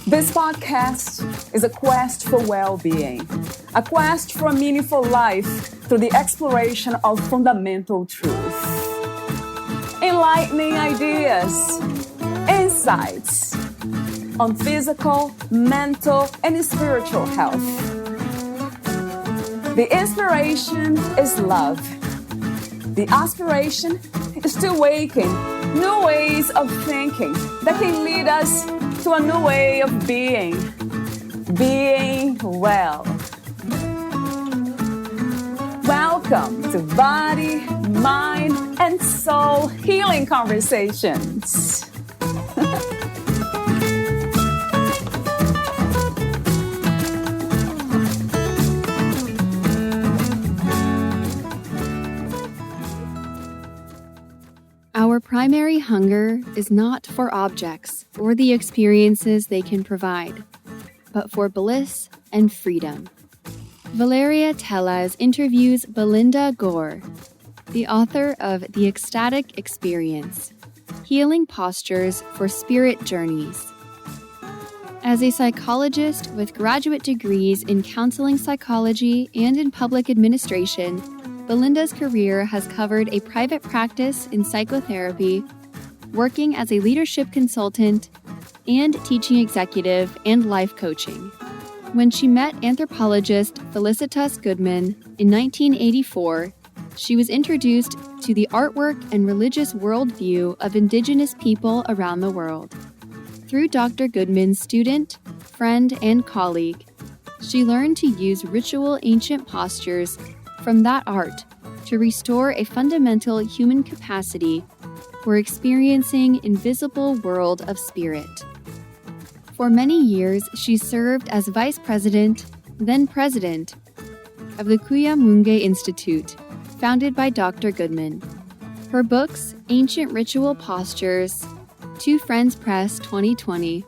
This podcast is a quest for well-being, a quest for a meaningful life through the exploration of fundamental truth. Enlightening ideas, insights on physical, mental, and spiritual health. The inspiration is love. The aspiration is to awaken new ways of thinking that can lead us to a new way of being well. Welcome to Body, Mind, and Soul Healing Conversations. Our primary hunger is not for objects or the experiences they can provide, but for bliss and freedom. Valeria Teles interviews Belinda Gore, the author of The Ecstatic Experience, Healing Postures for Spirit Journeys. As a psychologist with graduate degrees in counseling psychology and in public administration, Belinda's career has covered a private practice in psychotherapy, working as a leadership consultant, and teaching executive and life coaching. When she met anthropologist Felicitas Goodman in 1984, she was introduced to the artwork and religious worldview of indigenous people around the world. Through Dr. Goodman's student, friend, and colleague, she learned to use ritual ancient postures from that art to restore a fundamental human capacity for experiencing invisible world of spirit. For many years, she served as vice president, then president, of the Cuyamungue Institute, founded by Dr. Goodman. Her books, Ancient Ritual Postures, Two Friends Press 2020,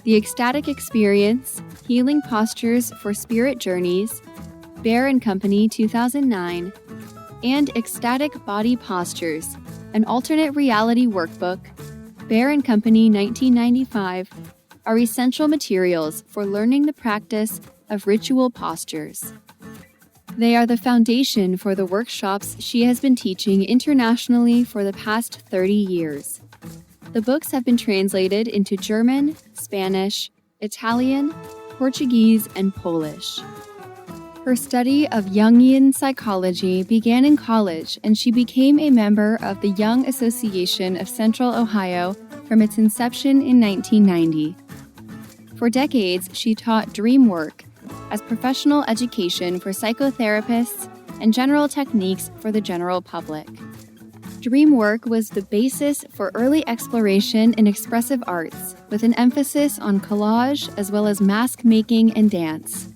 The Ecstatic Experience, Healing Postures for Spirit Journeys, Bear & Company 2009, and Ecstatic Body Postures, an alternate reality workbook, Bear & Company 1995, are essential materials for learning the practice of ritual postures. They are the foundation for the workshops she has been teaching internationally for the past 30 years. The books have been translated into German, Spanish, Italian, Portuguese, and Polish. Her study of Jungian psychology began in college, and she became a member of the Young Association of Central Ohio from its inception in 1990. For decades, she taught dream work as professional education for psychotherapists and general techniques for the general public. Dream work was the basis for early exploration in expressive arts, with an emphasis on collage as well as mask making and dance.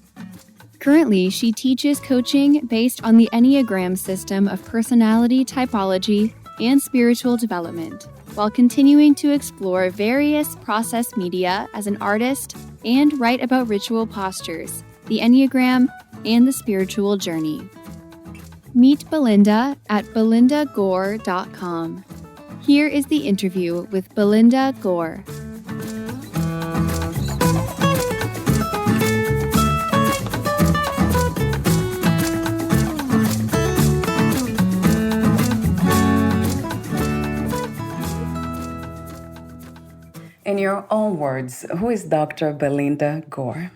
Currently, she teaches coaching based on the Enneagram system of personality typology and spiritual development, while continuing to explore various process media as an artist and write about ritual postures, the Enneagram, and the spiritual journey. Meet Belinda at belindagore.com. Here is the interview with Belinda Gore. In your own words, who is Dr. Belinda Gore?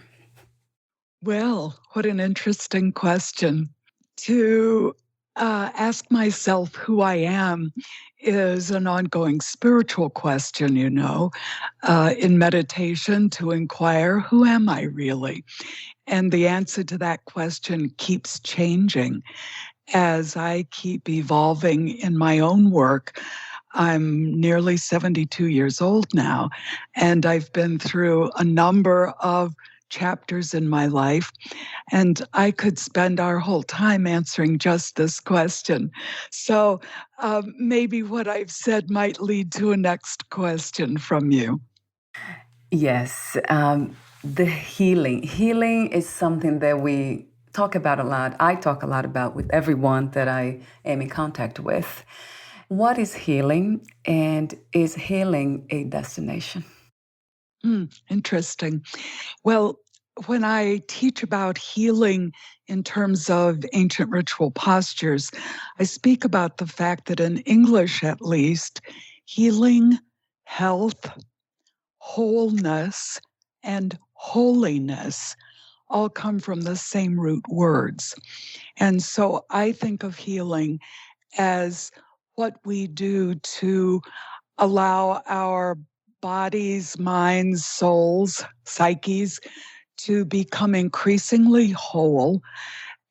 Well, what an interesting question. To ask myself who I am is an ongoing spiritual question, in meditation to inquire, who am I really? And the answer to that question keeps changing as I keep evolving in my own work. I'm nearly 72 years old now, and I've been through a number of chapters in my life, and I could spend our whole time answering just this question. So maybe what I've said might lead to a next question from you. Yes, the healing. Healing is something that we talk about a lot. I talk a lot about with everyone that I am in contact with. What is healing, and is healing a destination? Interesting. Well, when I teach about healing in terms of ancient ritual postures, I speak about the fact that in English, at least, healing, health, wholeness, and holiness all come from the same root words. And so I think of healing as what we do to allow our bodies, minds, souls, psyches to become increasingly whole.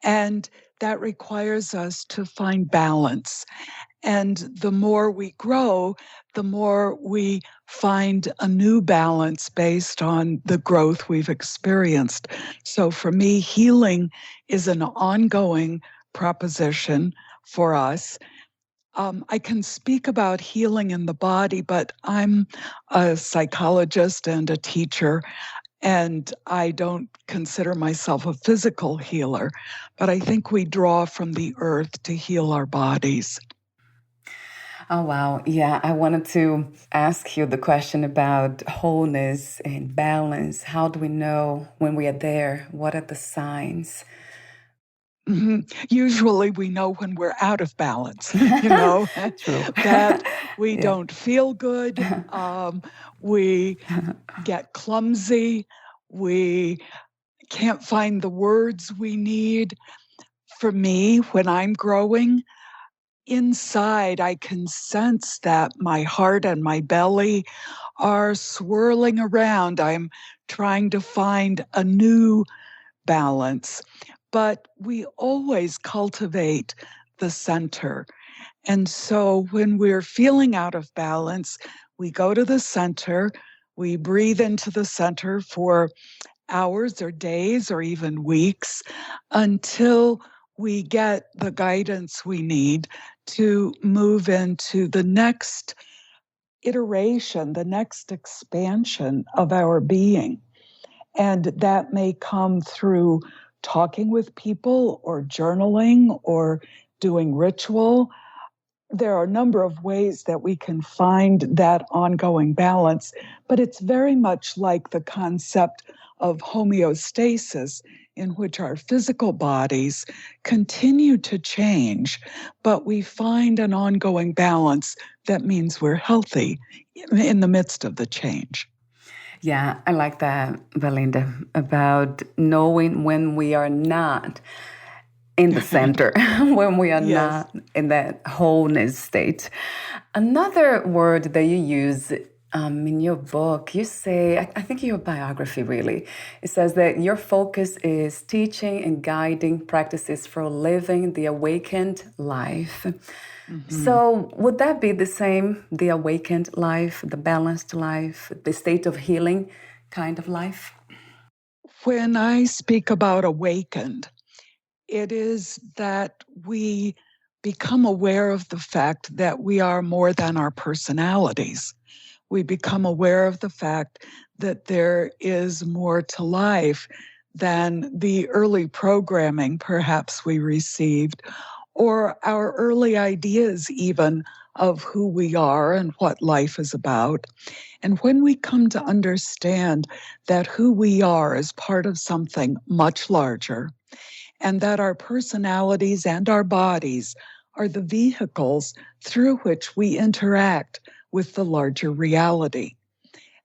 And that requires us to find balance. And the more we grow, the more we find a new balance based on the growth we've experienced. So for me, healing is an ongoing proposition for us. I can speak about healing in the body, but I'm a psychologist and a teacher, and I don't consider myself a physical healer, but I think we draw from the earth to heal our bodies. Oh, wow. Yeah, I wanted to ask you the question about wholeness and balance. How do we know when we are there? What are the signs? Usually we know when we're out of balance, that we Yeah. don't feel good, we get clumsy, we can't find the words we need. For me, when I'm growing, inside I can sense that my heart and my belly are swirling around. I'm trying to find a new balance. But we always cultivate the center. And so when we're feeling out of balance, we go to the center, we breathe into the center for hours or days or even weeks until we get the guidance we need to move into the next iteration, the next expansion of our being. And that may come through talking with people or journaling or doing ritual. There are a number of ways that we can find that ongoing balance, but it's very much like the concept of homeostasis, in which our physical bodies continue to change, but we find an ongoing balance that means we're healthy in the midst of the change. Yeah, I like that, Belinda, about knowing when we are not in the center, when we are Yes. not in that wholeness state. Another word that you use in your book, you say, I think in your biography really, it says that your focus is teaching and guiding practices for living the awakened life. So would that be the same, the awakened life, the balanced life, the state of healing kind of life? When I speak about awakened, it is that we become aware of the fact that we are more than our personalities. We become aware of the fact that there is more to life than the early programming perhaps we received, or our early ideas even of who we are and what life is about. And when we come to understand that who we are is part of something much larger, and that our personalities and our bodies are the vehicles through which we interact with the larger reality.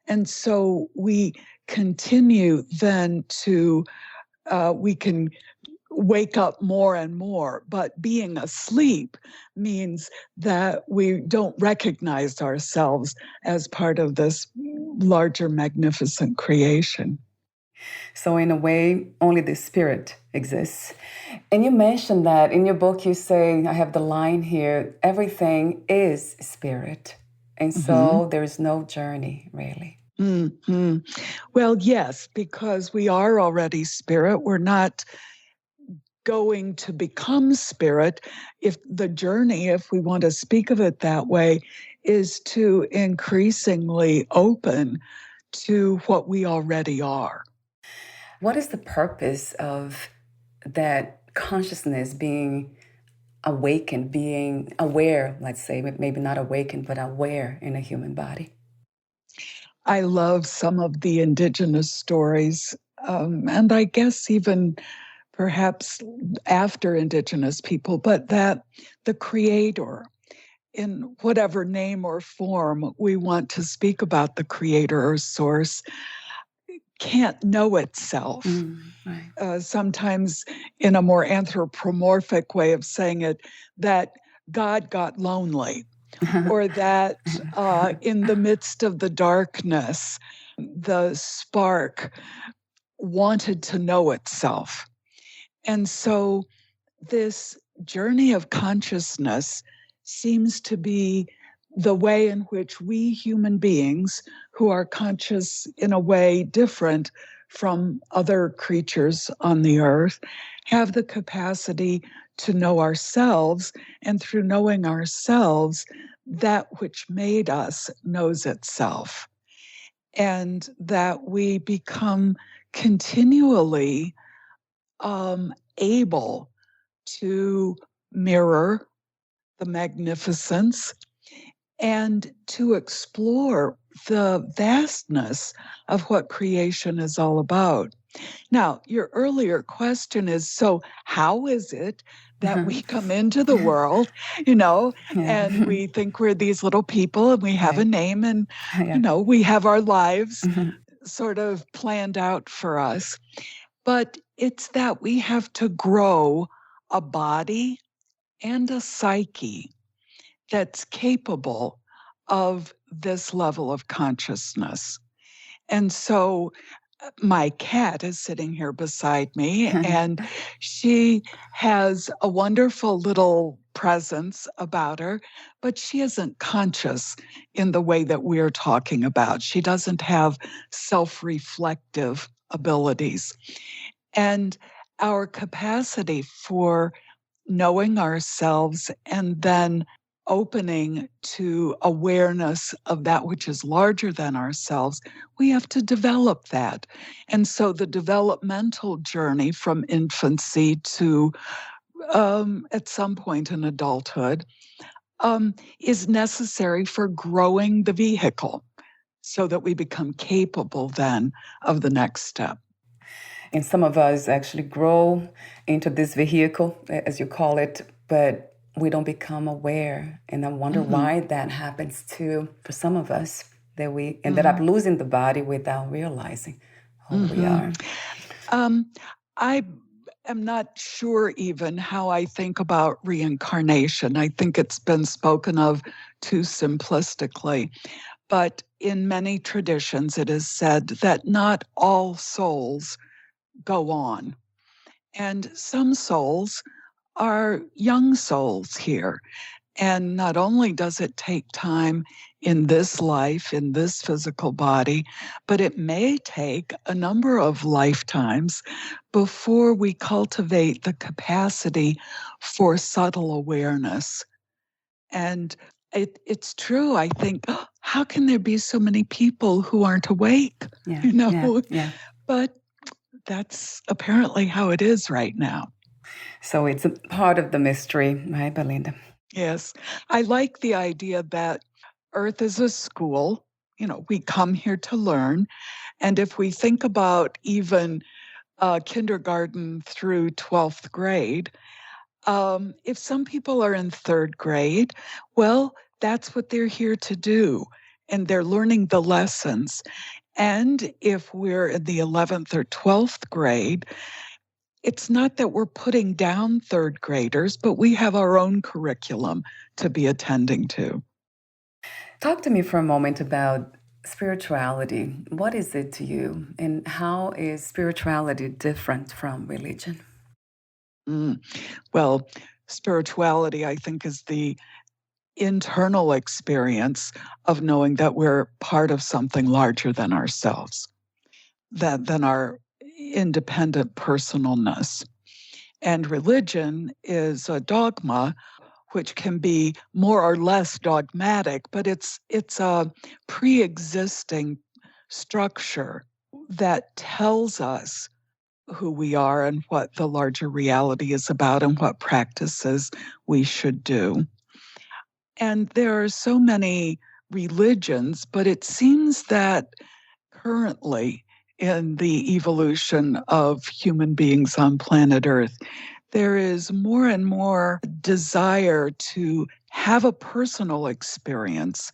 And so we continue then to, we can wake up more and more, but being asleep means that we don't recognize ourselves as part of this larger, magnificent creation. So in a way, only the spirit exists. And you mentioned that in your book, you say, I have the line here, everything is spirit. And so there is no journey, really. Mm-hmm. Well, yes, because we are already spirit. We're not going to become spirit. If the journey, if we want to speak of it that way, is to increasingly open to what we already are. What is the purpose of that consciousness being awakened, being aware, let's say, maybe not awakened, but aware in a human body? I love some of the indigenous stories, and I guess even perhaps after indigenous people, but that the creator, in whatever name or form we want to speak about the creator or source, can't know itself. Right. Sometimes in a more anthropomorphic way of saying it, that God got lonely, or that in the midst of the darkness, the spark wanted to know itself. And so this journey of consciousness seems to be the way in which we human beings, who are conscious in a way different from other creatures on the earth, have the capacity to know ourselves, and through knowing ourselves, that which made us knows itself. And that we become continually able to mirror the magnificence and to explore the vastness of what creation is all about. Now, your earlier question is, so how is it that we come into the world, and we think we're these little people and we have a name and, we have our lives sort of planned out for us. But it's that we have to grow a body and a psyche that's capable of this level of consciousness. And so my cat is sitting here beside me, and she has a wonderful little presence about her, but she isn't conscious in the way that we're talking about. She doesn't have self-reflective abilities. And our capacity for knowing ourselves and then opening to awareness of that which is larger than ourselves, we have to develop that. And so the developmental journey from infancy to at some point in adulthood is necessary for growing the vehicle so that we become capable then of the next step. And some of us actually grow into this vehicle, as you call it, but we don't become aware. And I wonder why that happens too for some of us, that we ended up losing the body without realizing who we are. I am not sure even how I think about reincarnation. I think it's been spoken of too simplistically. But in many traditions, it is said that not all souls go on. And some souls are young souls here. And not only does it take time in this life, in this physical body, but it may take a number of lifetimes before we cultivate the capacity for subtle awareness. And it's true, I think, how can there be so many people who aren't awake? But that's apparently how it is right now. So it's a part of the mystery, right, Belinda? Yes. I like the idea that Earth is a school. We come here to learn. And if we think about even kindergarten through 12th grade, if some people are in 3rd grade, well, that's what they're here to do. And they're learning the lessons. And if we're in the 11th or 12th grade, it's not that we're putting down 3rd graders, but we have our own curriculum to be attending to. Talk to me for a moment about spirituality. What is it to you? And how is spirituality different from religion? Well, spirituality, I think, is the internal experience of knowing that we're part of something larger than ourselves, than our independent personalness. And religion is a dogma which can be more or less dogmatic, but it's a pre-existing structure that tells us who we are and what the larger reality is about and what practices we should do. And there are so many religions, but it seems that currently in the evolution of human beings on planet Earth, there is more and more desire to have a personal experience.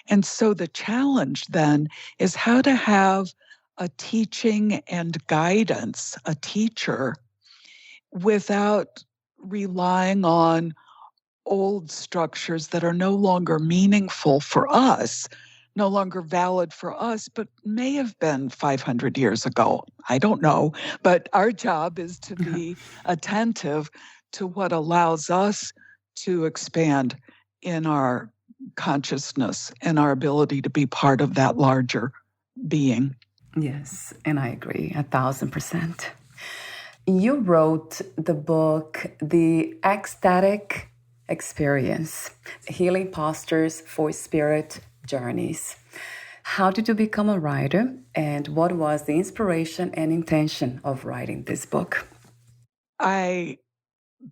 And so the challenge then is how to have a teaching and guidance, a teacher, without relying on old structures that are no longer meaningful for us, no longer valid for us, but may have been 500 years ago. I don't know. But our job is to be attentive to what allows us to expand in our consciousness and our ability to be part of that larger being. Yes, and I agree 1,000%. You wrote the book, The Ecstatic Experience, Healing Postures for Spirit Journeys. How did you become a writer, and what was the inspiration and intention of writing this book? I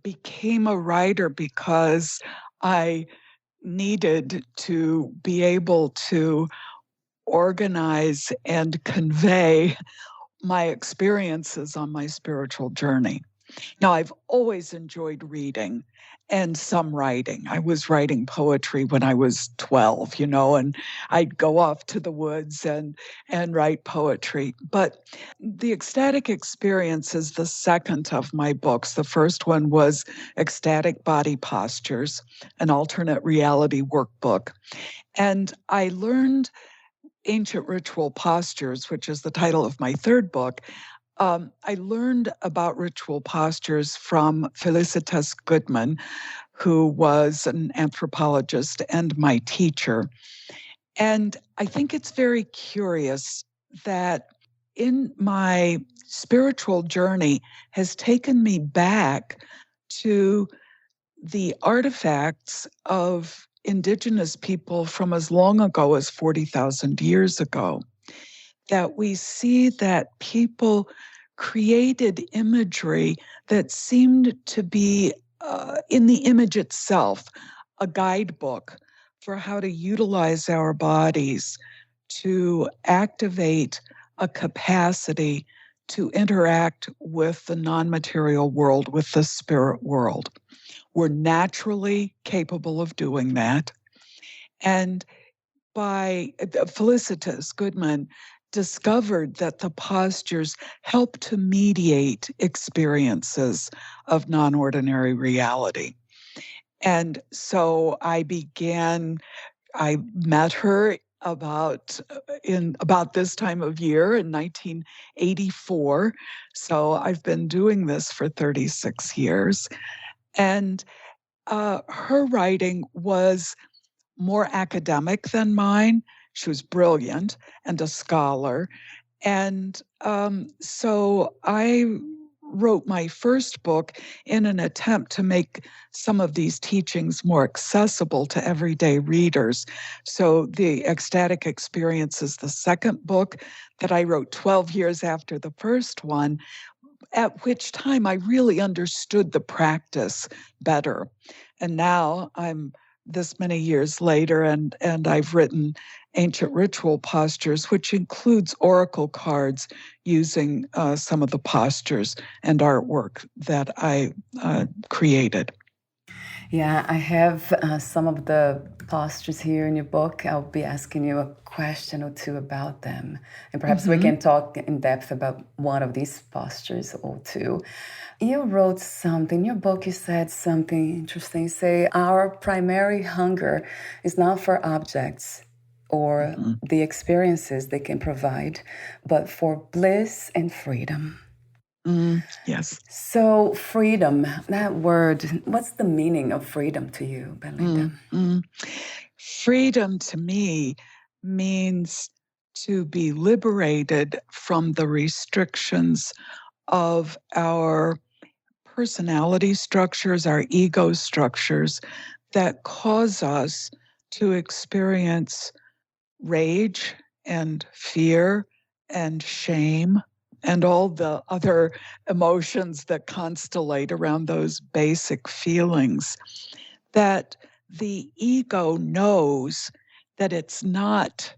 became a writer because I needed to be able to organize and convey my experiences on my spiritual journey. Now, I've always enjoyed reading and some writing. I was writing poetry when I was 12, and I'd go off to the woods and write poetry. But the Ecstatic Experience is the second of my books. The first one was Ecstatic Body Postures, an alternate reality workbook. And I learned Ancient Ritual Postures, which is the title of my third book. I learned about ritual postures from Felicitas Goodman, who was an anthropologist and my teacher. And I think it's very curious that in my spiritual journey has taken me back to the artifacts of indigenous people from as long ago as 40,000 years ago, that we see that people created imagery that seemed to be in the image itself, a guidebook for how to utilize our bodies to activate a capacity to interact with the non-material world, with the spirit world. We're naturally capable of doing that. And by Felicitas Goodman discovered that the postures help to mediate experiences of non-ordinary reality. And so I met her about this time of year in 1984. So I've been doing this for 36 years. And her writing was more academic than mine. She was brilliant and a scholar. And so I wrote my first book in an attempt to make some of these teachings more accessible to everyday readers. So The Ecstatic Experience is the second book that I wrote 12 years after the first one, at which time I really understood the practice better. And now I'm this many years later, and I've written Ancient Ritual Postures, which includes oracle cards using some of the postures and artwork that I created. Yeah, I have some of the postures here in your book. I'll be asking you a question or two about them. And perhaps we can talk in depth about one of these postures or two. You wrote something, in your book you said something interesting. You say, our primary hunger is not for objects or the experiences they can provide, but for bliss and freedom. Yes. So freedom, that word, what's the meaning of freedom to you, Belinda? Freedom to me means to be liberated from the restrictions of our personality structures, our ego structures that cause us to experience rage and fear and shame and all the other emotions that constellate around those basic feelings, that the ego knows that it's not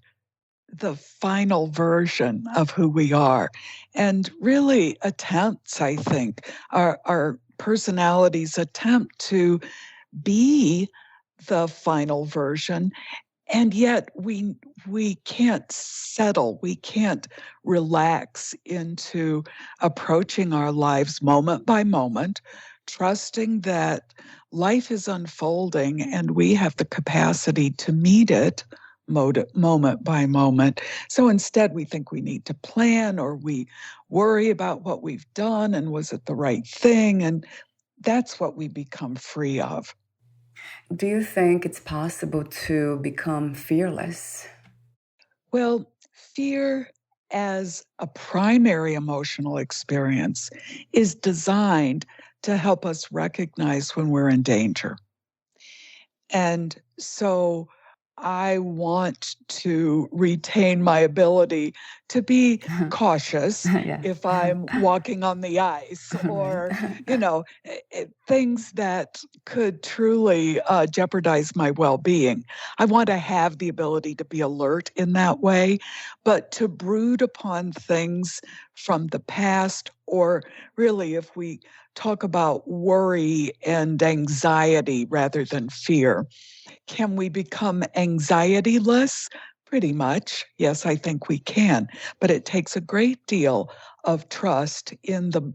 the final version of who we are. And really attempts, I think, our personalities attempt to be the final version. And yet we can't settle, we can't relax into approaching our lives moment by moment, trusting that life is unfolding and we have the capacity to meet it moment by moment. So instead, we think we need to plan, or we worry about what we've done and was it the right thing? And that's what we become free of. Do you think it's possible to become fearless? Well, fear as a primary emotional experience is designed to help us recognize when we're in danger. And so I want to retain my ability to be cautious Yeah. if I'm walking on the ice, or, things that could truly jeopardize my well-being. I want to have the ability to be alert in that way, but to brood upon things from the past, or really, if we talk about worry and anxiety rather than fear, can we become anxiety-less? Pretty much. Yes, I think we can. But it takes a great deal of trust in the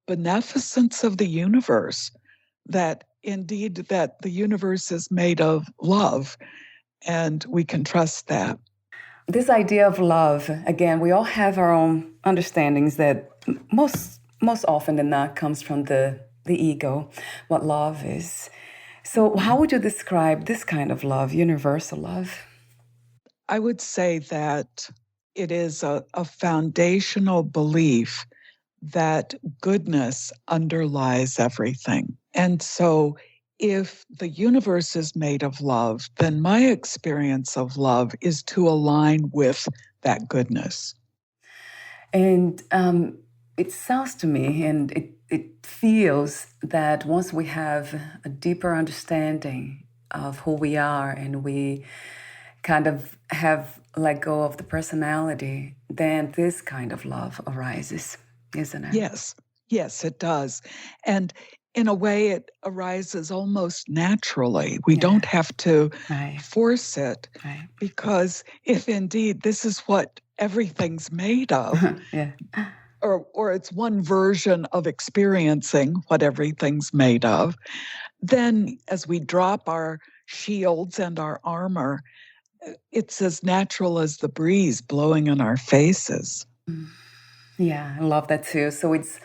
beneficence of the universe, that indeed that the universe is made of love, and we can trust that. This idea of love, again, we all have our own understandings that most often than not comes from the ego, what love is. So how would you describe this kind of love, universal love? I would say that it is a foundational belief that goodness underlies everything. And so if the universe is made of love, then my experience of love is to align with that goodness. And it sounds to me, and it feels that once we have a deeper understanding of who we are, and we kind of have let go of the personality, then this kind of love arises, isn't it? Yes, it does. And in a way, it arises almost naturally. We don't have to force it, because if indeed this is what everything's made of, or it's one version of experiencing what everything's made of, then as we drop our shields and our armor, it's as natural as the breeze blowing in our faces. Yeah, I love that too. So it's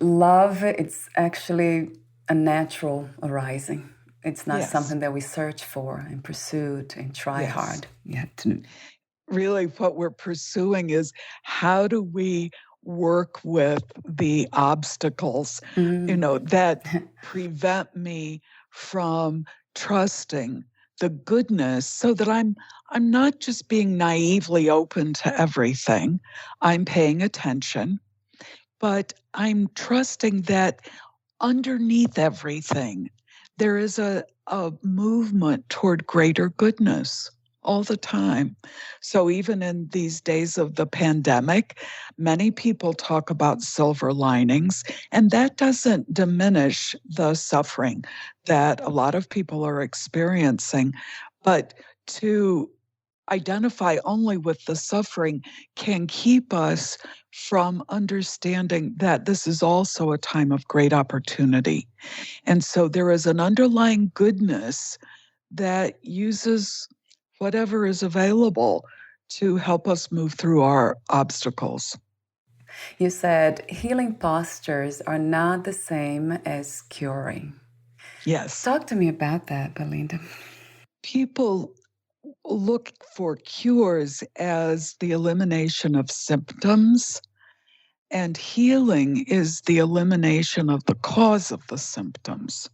love, it's actually a natural arising. It's not something that we search for and pursue and try hard. Really, what we're pursuing is, how do we work with the obstacles, that prevent me from trusting the goodness, so that I'm not just being naively open to everything. I'm paying attention, but I'm trusting that underneath everything, there is a movement toward greater goodness all the time. So even in these days of the pandemic, many people talk about silver linings, and that doesn't diminish the suffering that a lot of people are experiencing. But to identify only with the suffering can keep us from understanding that this is also a time of great opportunity. And so there is an underlying goodness that uses whatever is available to help us move through our obstacles. You said healing postures are not the same as curing. Yes. Talk to me about that, Belinda. People look for cures as the elimination of symptoms, and healing is the elimination of the cause of the symptoms.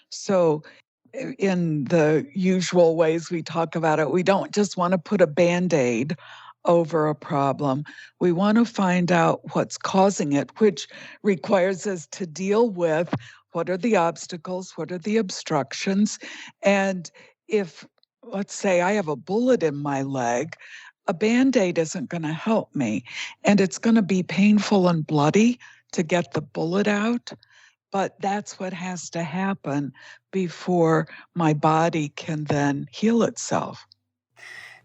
So in the usual ways we talk about it, we don't just want to put a Band-Aid over a problem. We want to find out what's causing it, which requires us to deal with what are the obstacles, what are the obstructions, and if let's say I have a bullet in my leg, a Band-Aid isn't going to help me. And it's going to be painful and bloody to get the bullet out. But that's what has to happen before my body can then heal itself.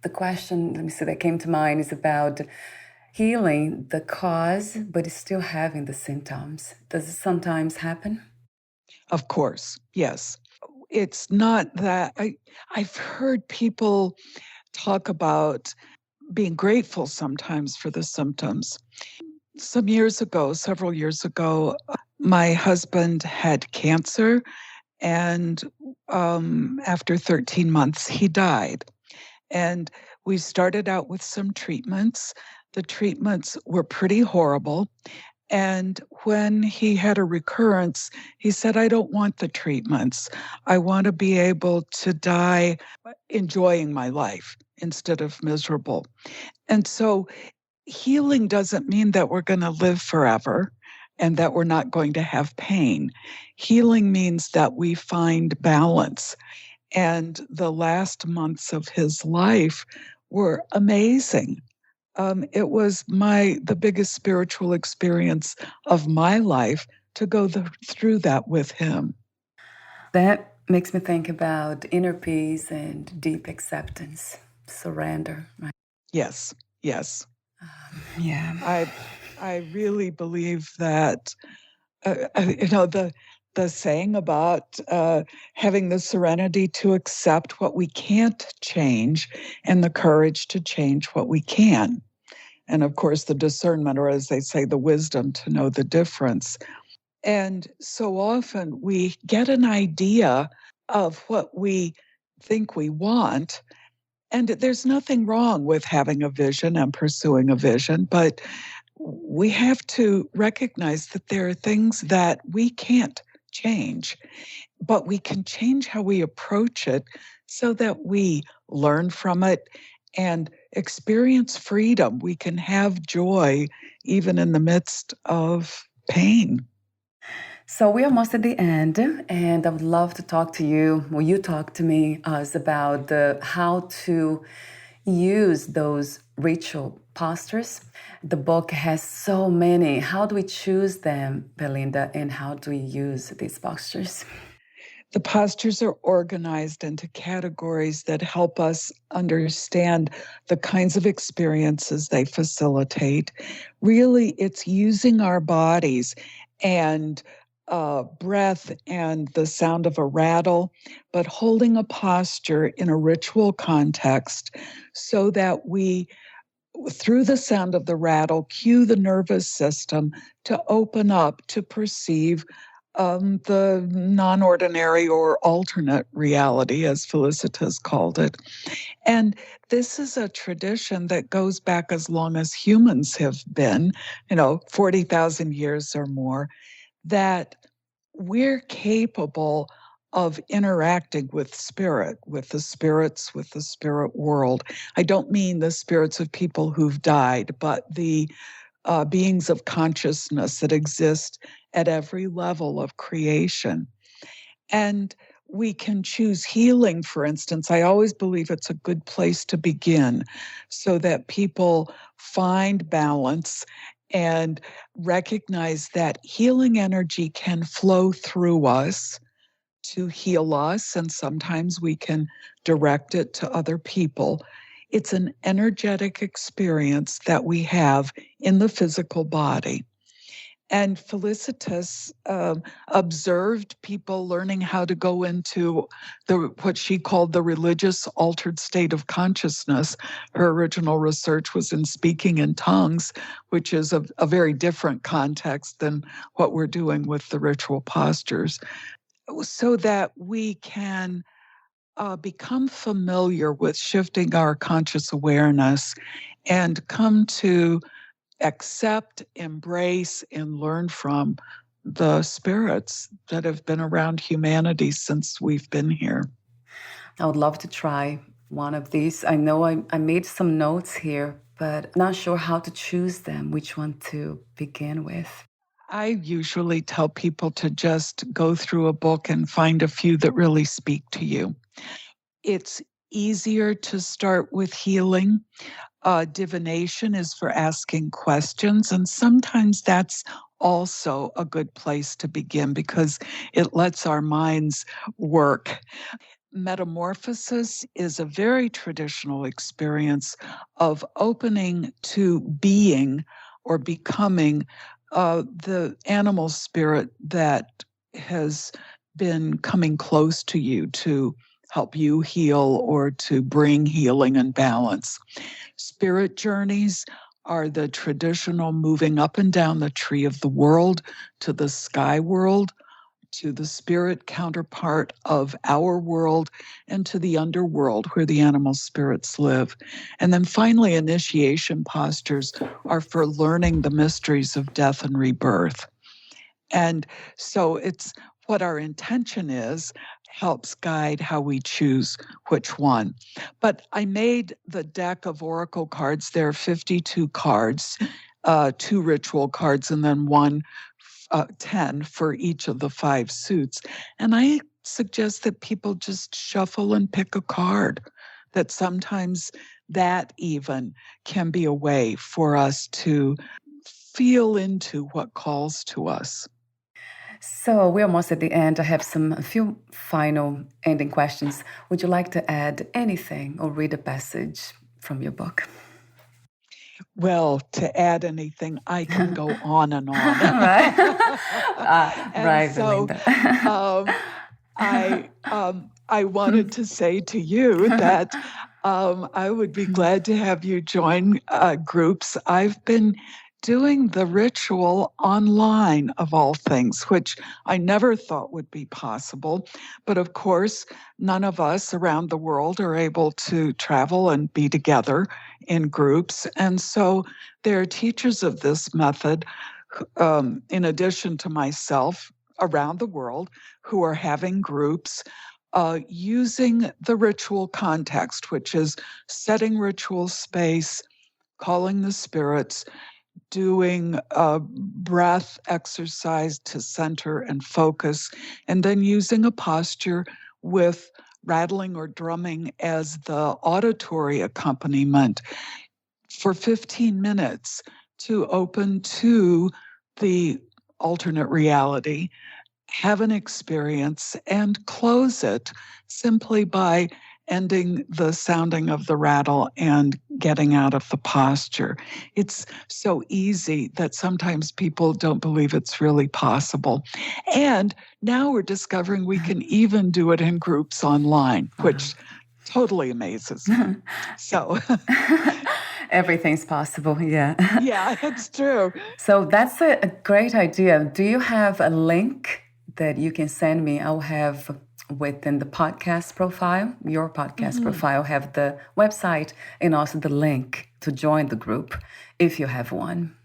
The question, let me see, that came to mind is about healing the cause, but it's still having the symptoms. Does it sometimes happen? Of course, yes. It's not that I've heard people talk about being grateful sometimes for the symptoms. Several years ago, my husband had cancer, and after 13 months, he died. And we started out with some treatments. The treatments were pretty horrible. And when he had a recurrence, he said, I don't want the treatments. I want to be able to die enjoying my life instead of miserable. And so healing doesn't mean that we're going to live forever and that we're not going to have pain. Healing means that we find balance. And the last months of his life were amazing. It was the biggest spiritual experience of my life to go through that with him. That makes me think about inner peace and deep acceptance, surrender, right? Yes. Yeah. I really believe that, the saying about having the serenity to accept what we can't change and the courage to change what we can. And of course, the discernment, or as they say, the wisdom to know the difference. And so often we get an idea of what we think we want. And there's nothing wrong with having a vision and pursuing a vision, but we have to recognize that there are things that we can't change, but we can change how we approach it so that we learn from it and experience freedom. We can have joy even in the midst of pain. So we're almost at the end, and I would love to talk to you, or you talk to us about how to use those ritual postures. The book has so many. How do we choose them, Belinda, and how do we use these postures? The postures are organized into categories that help us understand the kinds of experiences they facilitate. Really, it's using our bodies and breath and the sound of a rattle, but holding a posture in a ritual context so that we, through the sound of the rattle, cue the nervous system to open up to perceive the non-ordinary or alternate reality, as Felicitas called it. And this is a tradition that goes back as long as humans have been, 40,000 years or more, that we're capable of interacting with spirit, with the spirits, with the spirit world. I don't mean the spirits of people who've died, but the beings of consciousness that exist at every level of creation. And we can choose healing, for instance. I always believe it's a good place to begin so that people find balance and recognize that healing energy can flow through us to heal us, and sometimes we can direct it to other people. It's an energetic experience that we have in the physical body. And Felicitas observed people learning how to go into what she called the religious altered state of consciousness. Her original research was in speaking in tongues, which is a very different context than what we're doing with the ritual postures, so that we can become familiar with shifting our conscious awareness and come to accept, embrace, and learn from the spirits that have been around humanity since we've been here. I would love to try one of these. I know I made some notes here, but not sure how to choose them, which one to begin with. I usually tell people to just go through a book and find a few that really speak to you. It's easier to start with healing. Divination is for asking questions, and sometimes that's also a good place to begin because it lets our minds work. Metamorphosis is a very traditional experience of opening to being or becoming the animal spirit that has been coming close to you to help you heal or to bring healing and balance. Spirit journeys are the traditional moving up and down the tree of the world to the sky world, to the spirit counterpart of our world, and to the underworld where the animal spirits live. And then finally, initiation postures are for learning the mysteries of death and rebirth. And so it's what our intention is, helps guide how we choose which one. But I made the deck of oracle cards. There are 52 cards, 2 ritual cards, and then 10 for each of the 5 suits. And I suggest that people just shuffle and pick a card, that sometimes that even can be a way for us to feel into what calls to us. So we're almost at the end. I have a few final ending questions. Would you like to add anything or read a passage from your book? Well, to add anything, I can go on and on. Right. Right, so, Belinda. I wanted to say to you that I would be glad to have you join groups. I've been doing the ritual online, of all things, which I never thought would be possible. But of course, none of us around the world are able to travel and be together in groups. And so there are teachers of this method, in addition to myself, around the world, who are having groups using the ritual context, which is setting ritual space, calling the spirits, doing a breath exercise to center and focus, and then using a posture with rattling or drumming as the auditory accompaniment for 15 minutes to open to the alternate reality, have an experience, and close it simply by ending the sounding of the rattle and getting out of the posture. It's so easy that sometimes people don't believe it's really possible. And now we're discovering we can even do it in groups online, which totally amazes me. So everything's possible, yeah. Yeah, it's true. So that's a great idea. Do you have a link that you can send me? I'll have within the podcast profile, your podcast profile, have the website and also the link to join the group if you have one.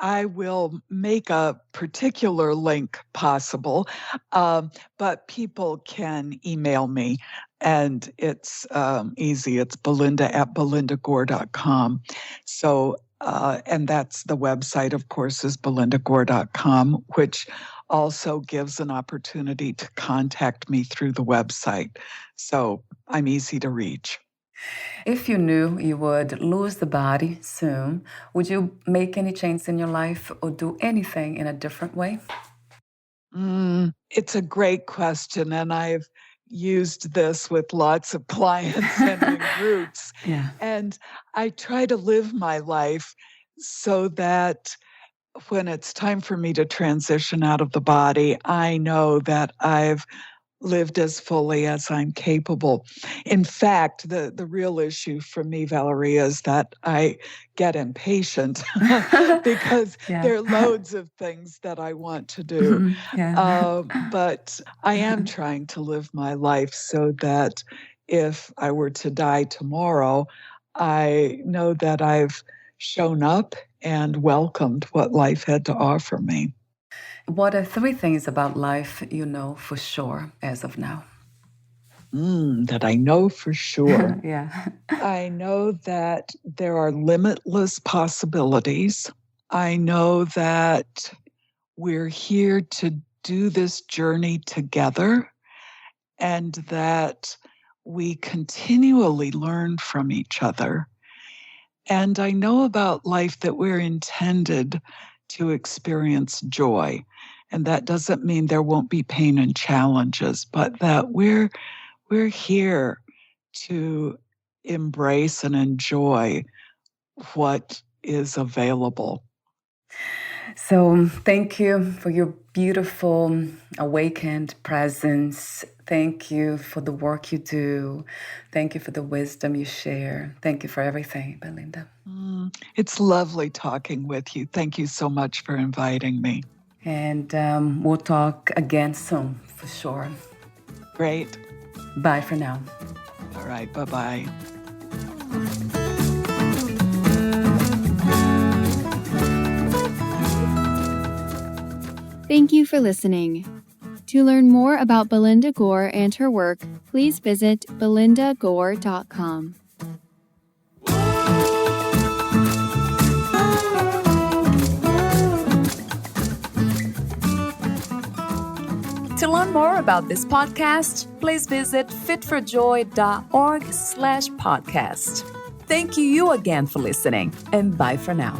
I will make a particular link possible, but people can email me, and it's easy. It's belinda@belindagore.com. So, and that's the website, of course, is belindagore.com, which also gives an opportunity to contact me through the website. So I'm easy to reach. If you knew you would lose the body soon, would you make any change in your life or do anything in a different way? It's a great question, and I've used this with lots of clients and in groups. Yeah. And I try to live my life so that when it's time for me to transition out of the body, I know that I've lived as fully as I'm capable. In fact, the real issue for me, Valeria, is that I get impatient because there are loads of things that I want to do. But I am trying to live my life so that if I were to die tomorrow, I know that I've shown up and welcomed what life had to offer me. What are 3 things about life you know for sure as of now? That I know for sure. Yeah. I know that there are limitless possibilities. I know that we're here to do this journey together, and that we continually learn from each other. And I know about life that we're intended to experience joy. And that doesn't mean there won't be pain and challenges, but that we're here to embrace and enjoy what is available. So thank you for your beautiful awakened presence. Thank you for the work you do. Thank you for the wisdom you share. Thank you for everything, Belinda. It's lovely talking with you. Thank you so much for inviting me. And we'll talk again soon, for sure. Great. Bye for now. All right. Bye-bye. Thank you for listening. To learn more about Belinda Gore and her work, please visit belindagore.com. To learn more about this podcast, please visit fitforjoy.org/podcast. Thank you again for listening, and bye for now.